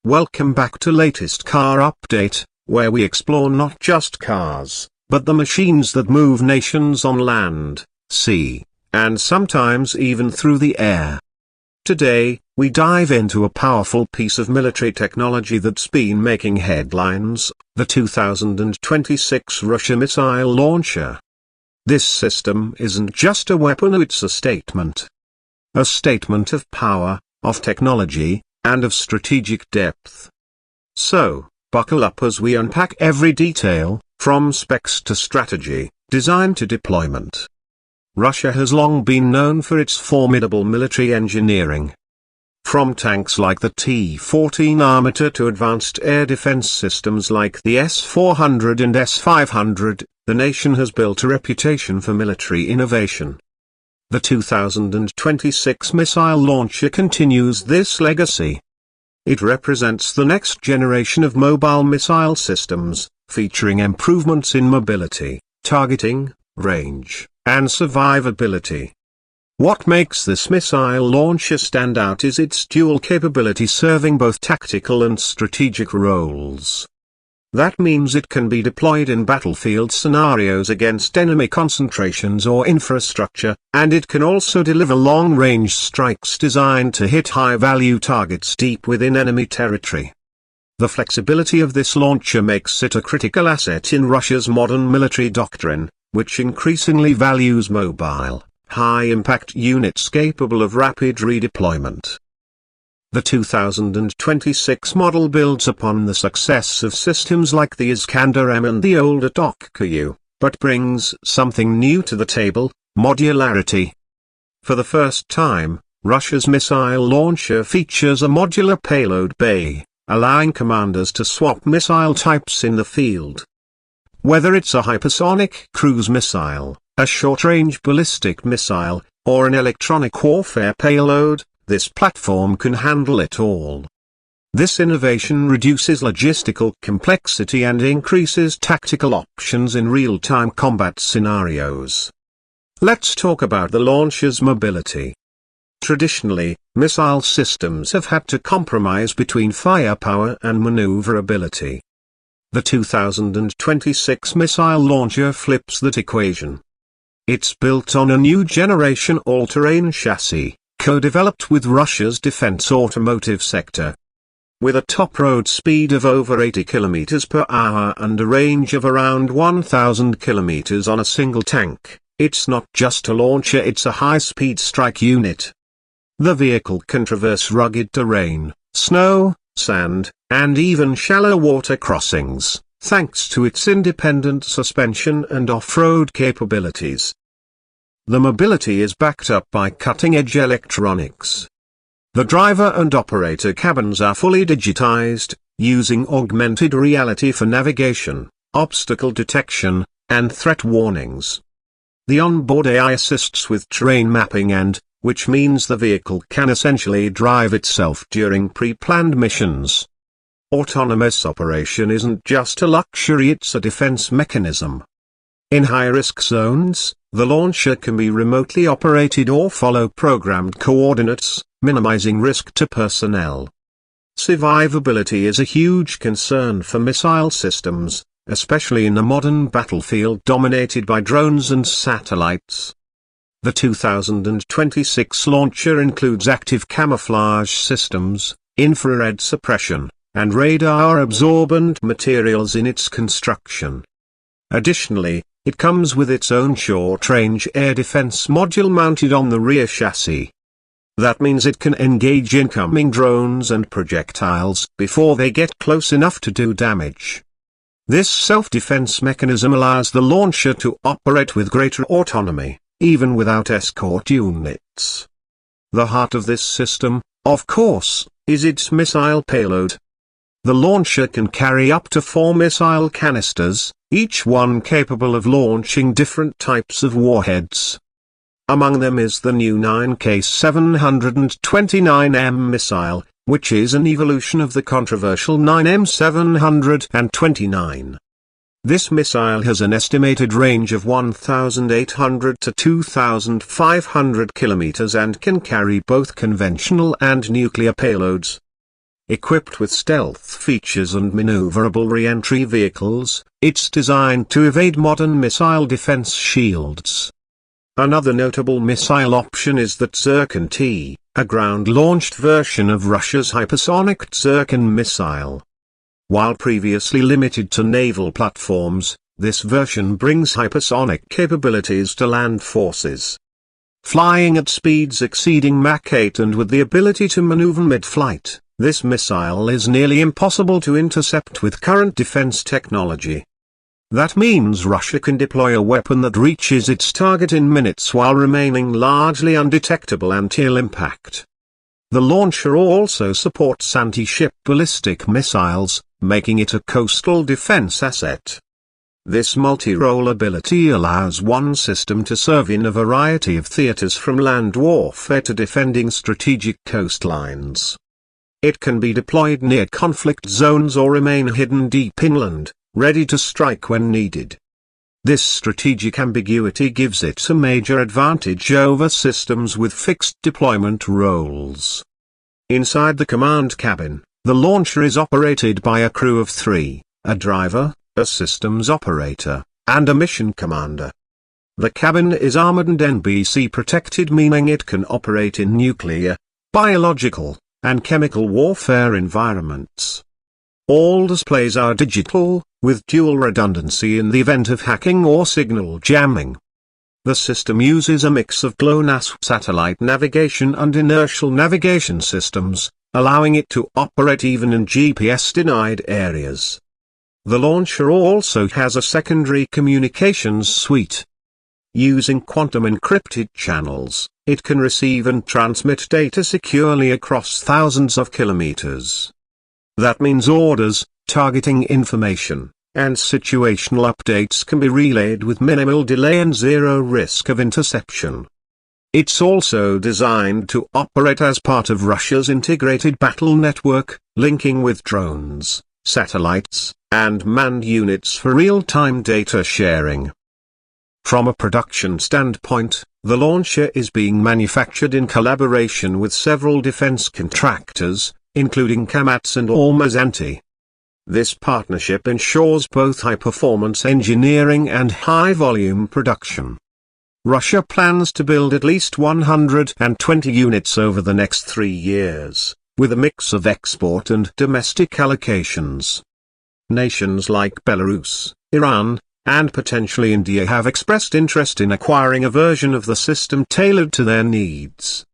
Welcome back to latest car update, where we explore not just cars, but the machines that move nations on land, sea, and sometimes even through the air. Today, we dive into a powerful piece of military technology that's been making headlines, the 2026 Russia missile launcher. This system isn't just a weapon, it's a statement. A statement of power, of technology, and of strategic depth. So, buckle up as we unpack every detail, from specs to strategy, design to deployment. Russia has long been known for its formidable military engineering. From tanks like the T-14 Armator to advanced air defense systems like the S-400 and S-500, the nation has built a reputation for military innovation. The 2026 missile launcher continues this legacy. It represents the next generation of mobile missile systems, featuring improvements in mobility, targeting, range, and survivability. What makes this missile launcher stand out is its dual capability, serving both tactical and strategic roles. That means it can be deployed in battlefield scenarios against enemy concentrations or infrastructure, and it can also deliver long-range strikes designed to hit high-value targets deep within enemy territory. The flexibility of this launcher makes it a critical asset in Russia's modern military doctrine, which increasingly values mobile, high-impact units capable of rapid redeployment. The 2026 model builds upon the success of systems like the Iskander-M and the older Tokayu, but brings something new to the table: modularity. For the first time, Russia's missile launcher features a modular payload bay, allowing commanders to swap missile types in the field. Whether it's a hypersonic cruise missile, a short-range ballistic missile, or an electronic warfare payload, this platform can handle it all. This innovation reduces logistical complexity and increases tactical options in real-time combat scenarios. Let's talk about the launcher's mobility. Traditionally, missile systems have had to compromise between firepower and maneuverability. The 2026 missile launcher flips that equation. It's built on a new generation all-terrain chassis, co-developed with Russia's defense automotive sector. With a top road speed of over 80 km per hour and a range of around 1,000 km on a single tank, it's not just a launcher, it's a high-speed strike unit. The vehicle can traverse rugged terrain, snow, sand, and even shallow water crossings, thanks to its independent suspension and off-road capabilities. The mobility is backed up by cutting-edge electronics. The driver and operator cabins are fully digitized, using augmented reality for navigation, obstacle detection, and threat warnings. The onboard AI assists with terrain mapping which means the vehicle can essentially drive itself during pre-planned missions. Autonomous operation isn't just a luxury, it's a defense mechanism. In high-risk zones, the launcher can be remotely operated or follow programmed coordinates, minimizing risk to personnel. Survivability is a huge concern for missile systems, especially in a modern battlefield dominated by drones and satellites. The 2026 launcher includes active camouflage systems, infrared suppression, and radar-absorbent materials in its construction. Additionally, it comes with its own short-range air defense module mounted on the rear chassis. That means it can engage incoming drones and projectiles before they get close enough to do damage. This self-defense mechanism allows the launcher to operate with greater autonomy, even without escort units. The heart of this system, of course, is its missile payload. The launcher can carry up to 4 missile canisters, each one capable of launching different types of warheads. Among them is the new 9K 729M missile, which is an evolution of the controversial 9M 729. This missile has an estimated range of 1,800 to 2,500 kilometers and can carry both conventional and nuclear payloads. Equipped with stealth features and maneuverable re-entry vehicles, it's designed to evade modern missile defense shields. Another notable missile option is the Zircon-T, a ground-launched version of Russia's hypersonic Zircon missile. While previously limited to naval platforms, this version brings hypersonic capabilities to land forces. Flying at speeds exceeding Mach 8 and with the ability to maneuver mid-flight, this missile is nearly impossible to intercept with current defense technology. That means Russia can deploy a weapon that reaches its target in minutes while remaining largely undetectable until impact. The launcher also supports anti-ship ballistic missiles, making it a coastal defense asset. This multi-role ability allows one system to serve in a variety of theaters from land warfare to defending strategic coastlines. It can be deployed near conflict zones or remain hidden deep inland, ready to strike when needed. This strategic ambiguity gives it a major advantage over systems with fixed deployment roles. Inside the command cabin, the launcher is operated by a crew of 3, a driver, a systems operator, and a mission commander. The cabin is armored and NBC protected, meaning it can operate in nuclear, biological, and chemical warfare environments. All displays are digital, with dual redundancy in the event of hacking or signal jamming. The system uses a mix of GLONASS satellite navigation and inertial navigation systems, allowing it to operate even in GPS-denied areas. The launcher also has a secondary communications suite. Using quantum encrypted channels, it can receive and transmit data securely across thousands of kilometers. That means orders, targeting information, and situational updates can be relayed with minimal delay and zero risk of interception. It's also designed to operate as part of Russia's integrated battle network, linking with drones, satellites, and manned units for real-time data sharing. From a production standpoint, the launcher is being manufactured in collaboration with several defense contractors, including Kamats and Almaz-Antey. This partnership ensures both high-performance engineering and high-volume production. Russia plans to build at least 120 units over the next 3 years, with a mix of export and domestic allocations. Nations like Belarus, Iran, and potentially India have expressed interest in acquiring a version of the system tailored to their needs.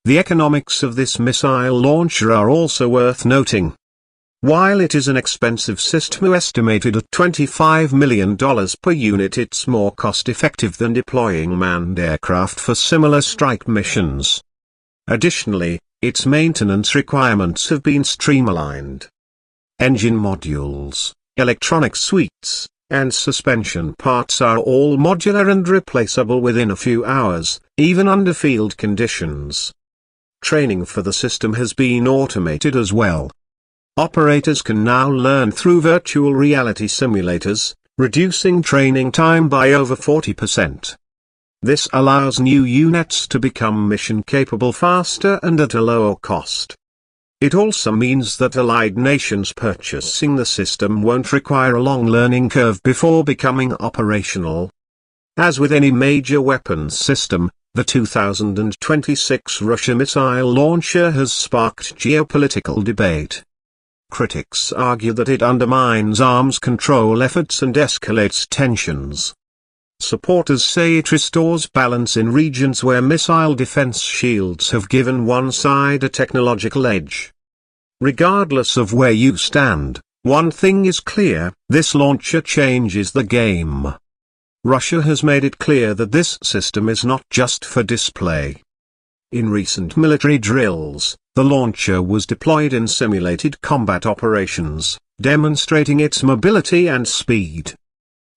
The economics of this missile launcher are also worth noting. While it is an expensive system estimated at $25 million per unit, it's more cost-effective than deploying manned aircraft for similar strike missions. Additionally, its maintenance requirements have been streamlined. Engine modules, electronic suites, and suspension parts are all modular and replaceable within a few hours, even under field conditions. Training for the system has been automated as well. Operators can now learn through virtual reality simulators, reducing training time by over 40%. This allows new units to become mission-capable faster and at a lower cost. It also means that allied nations purchasing the system won't require a long learning curve before becoming operational. As with any major weapons system, the 2026 Russia missile launcher has sparked geopolitical debate. Critics argue that it undermines arms control efforts and escalates tensions. Supporters say it restores balance in regions where missile defense shields have given one side a technological edge. Regardless of where you stand, one thing is clear: this launcher changes the game. Russia has made it clear that this system is not just for display. In recent military drills, the launcher was deployed in simulated combat operations, demonstrating its mobility and speed.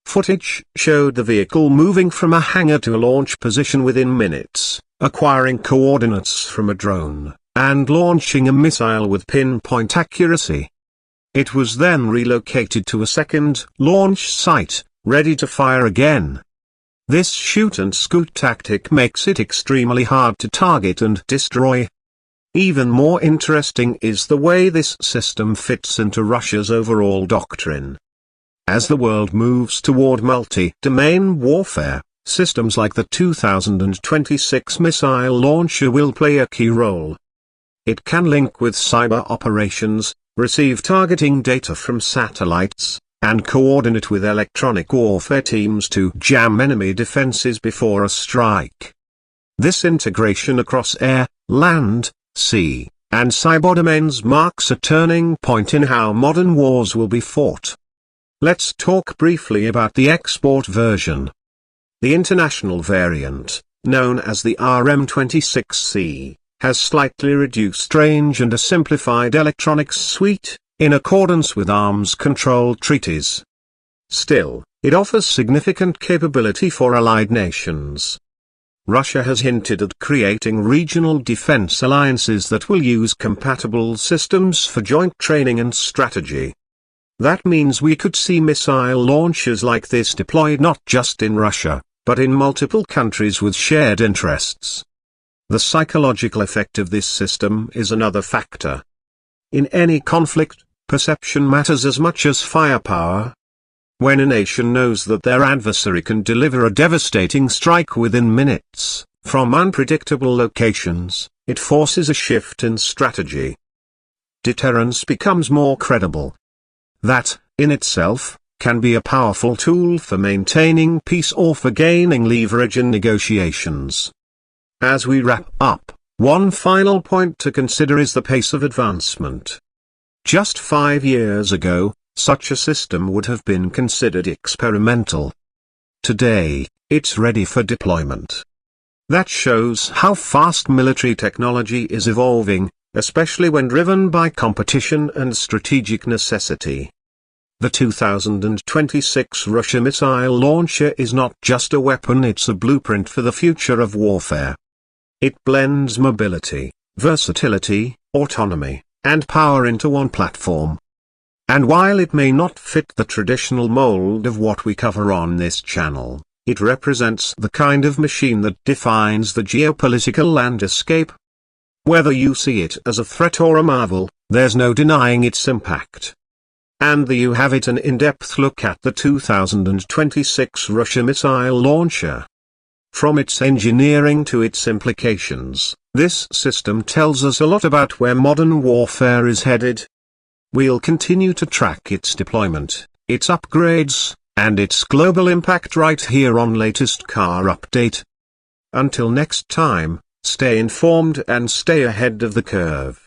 Footage showed the vehicle moving from a hangar to a launch position within minutes, acquiring coordinates from a drone, and launching a missile with pinpoint accuracy. It was then relocated to a second launch site, ready to fire again. This shoot-and-scoot tactic makes it extremely hard to target and destroy. Even more interesting is the way this system fits into Russia's overall doctrine. As the world moves toward multi-domain warfare, systems like the 2026 missile launcher will play a key role. It can link with cyber operations, receive targeting data from satellites, and coordinate with electronic warfare teams to jam enemy defenses before a strike. This integration across air, land, sea, and cyber domains marks a turning point in how modern wars will be fought. Let's talk briefly about the export version. The international variant, known as the RM-26C, has slightly reduced range and a simplified electronics suite, in accordance with arms control treaties. Still, it offers significant capability for allied nations. Russia has hinted at creating regional defense alliances that will use compatible systems for joint training and strategy. That means we could see missile launchers like this deployed not just in Russia, but in multiple countries with shared interests. The psychological effect of this system is another factor. In any conflict, perception matters as much as firepower. When a nation knows that their adversary can deliver a devastating strike within minutes, from unpredictable locations, it forces a shift in strategy. Deterrence becomes more credible. That, in itself, can be a powerful tool for maintaining peace or for gaining leverage in negotiations. As we wrap up, one final point to consider is the pace of advancement. Just 5 years ago, such a system would have been considered experimental. Today, it's ready for deployment. That shows how fast military technology is evolving, especially when driven by competition and strategic necessity. The 2026 Russia missile launcher is not just a weapon, it's a blueprint for the future of warfare. It blends mobility, versatility, autonomy, and power into one platform. And while it may not fit the traditional mold of what we cover on this channel, it represents the kind of machine that defines the geopolitical landscape. Whether you see it as a threat or a marvel, there's no denying its impact. And there you have it, an in-depth look at the 2026 Russia missile launcher. From its engineering to its implications, this system tells us a lot about where modern warfare is headed. We'll continue to track its deployment, its upgrades, and its global impact right here on Latest Car Update. Until next time, stay informed and stay ahead of the curve.